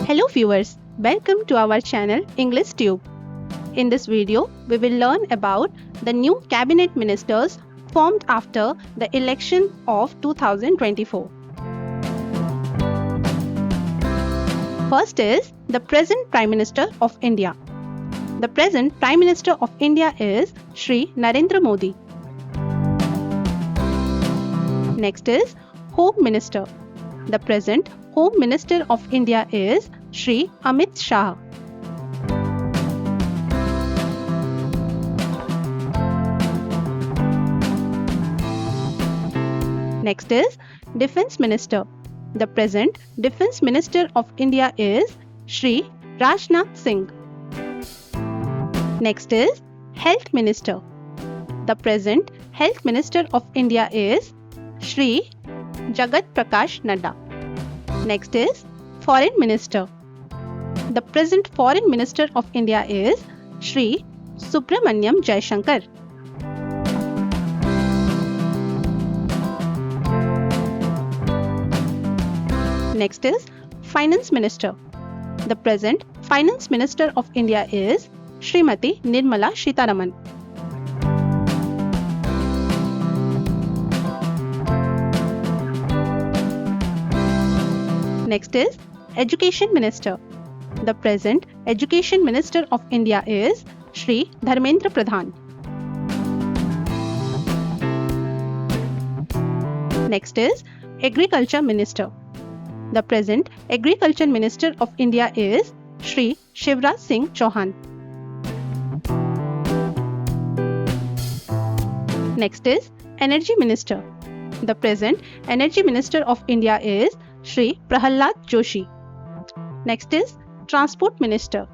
Hello viewers, welcome to our channel English Tube. In this video, we will learn about the new cabinet ministers formed after the election of 2024. First is the present Prime Minister of India. The present Prime Minister of India is Shri Narendra Modi. Next is Home Minister. The present Home Minister of India is Shri Amit Shah. Next is Defence Minister. The present Defence Minister of India is Shri Rajnath Singh. Next is Health Minister. The present Health Minister of India is Shri Jagat Prakash Nadda. Next is Foreign Minister. The present Foreign Minister of India is Shri Subramanyam Jaishankar. Next is Finance Minister. The present Finance Minister of India is Srimati Nirmala Sitharaman. Next is Education Minister. The present Education Minister of India is Shri Dharmendra Pradhan. Next is Agriculture Minister. The present Agriculture Minister of India is Shri Shivraj Singh Chauhan. Next is Energy Minister. The present Energy Minister of India is Shri Prahalad Joshi. Next is Transport Minister.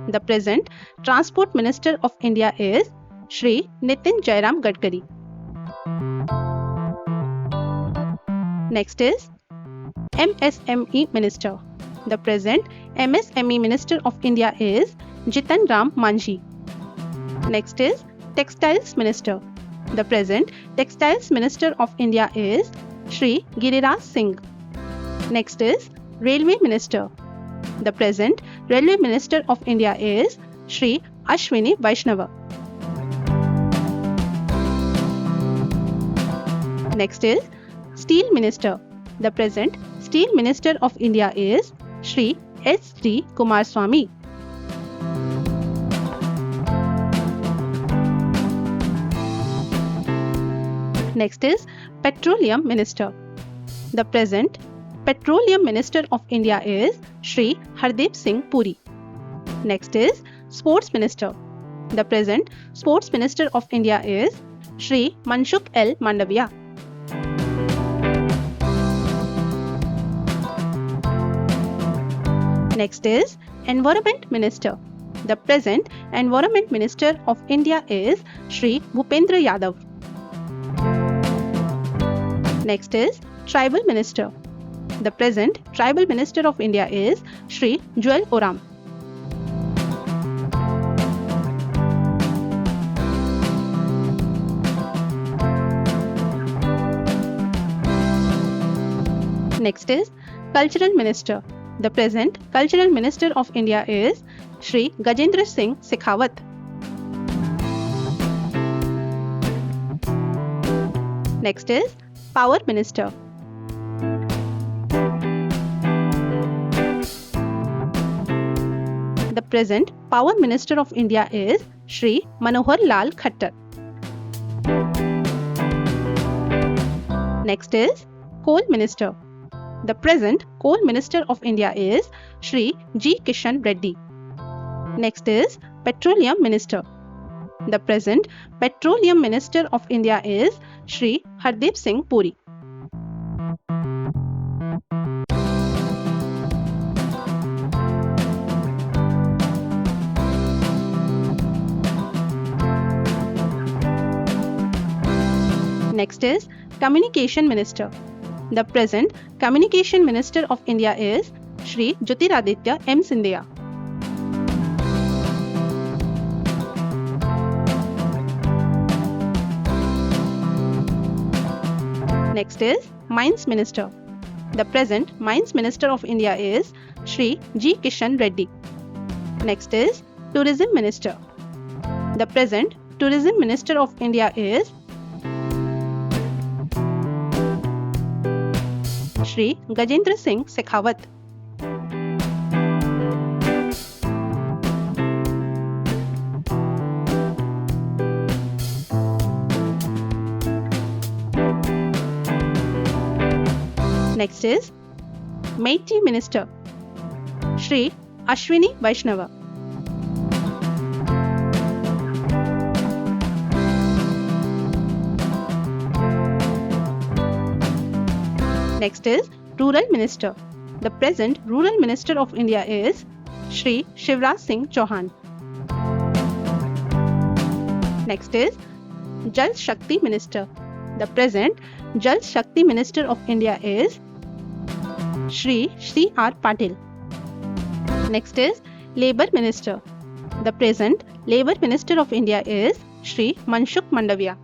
The present Transport Minister of India is Shri Nitin Jairam Gadkari. Next is MSME Minister. The present MSME Minister of India is Jitan Ram Manjhi. Next is Textiles Minister. The present Textiles Minister of India is Shri Giriraj Singh. Next is Railway Minister. The present Railway Minister of India is Shri Ashwini Vaishnava. Next is Steel Minister. The present Steel Minister of India is Shri S.D. Kumarswamy. Next is Petroleum Minister. The present Petroleum Minister of India is Shri Hardeep Singh Puri. Next is Sports Minister. The present Sports Minister of India is Shri Manshukh L. Mandaviya. Next is Environment Minister. The present Environment Minister of India is Shri Bhupendra Yadav. Next is Tribal Minister. The present Tribal Minister of India is Shri Joel Oram. Next is Cultural Minister. The present Cultural Minister of India is Shri Gajendra Singh Shekhawat. Next is Power Minister. The present Power Minister of India is Shri Manohar Lal Khattar. Next is Coal Minister. The present Coal Minister of India is Shri G. Kishan Reddy. Next is Petroleum Minister. The present Petroleum Minister of India is Shri Hardeep Singh Puri. Next is Communication Minister. The present Communication Minister of India is Shri Jyotiraditya M. Scindia. Next is Mines Minister. The present Mines Minister of India is Shri G. Kishan Reddy. Next is Tourism Minister. The present Tourism Minister of India is Shri Gajendra Singh Shekhawat. Next is Meitei Minister, Shri Ashwini Vaishnava. Next is Rural Minister. The present Rural Minister of India is Shri Shivraj Singh Chauhan. Next is Jal Shakti Minister. The present Jal Shakti Minister of India is Shri C.R. Patil. Next is Labour Minister. The present Labour Minister of India is Shri Manshukh Mandavia.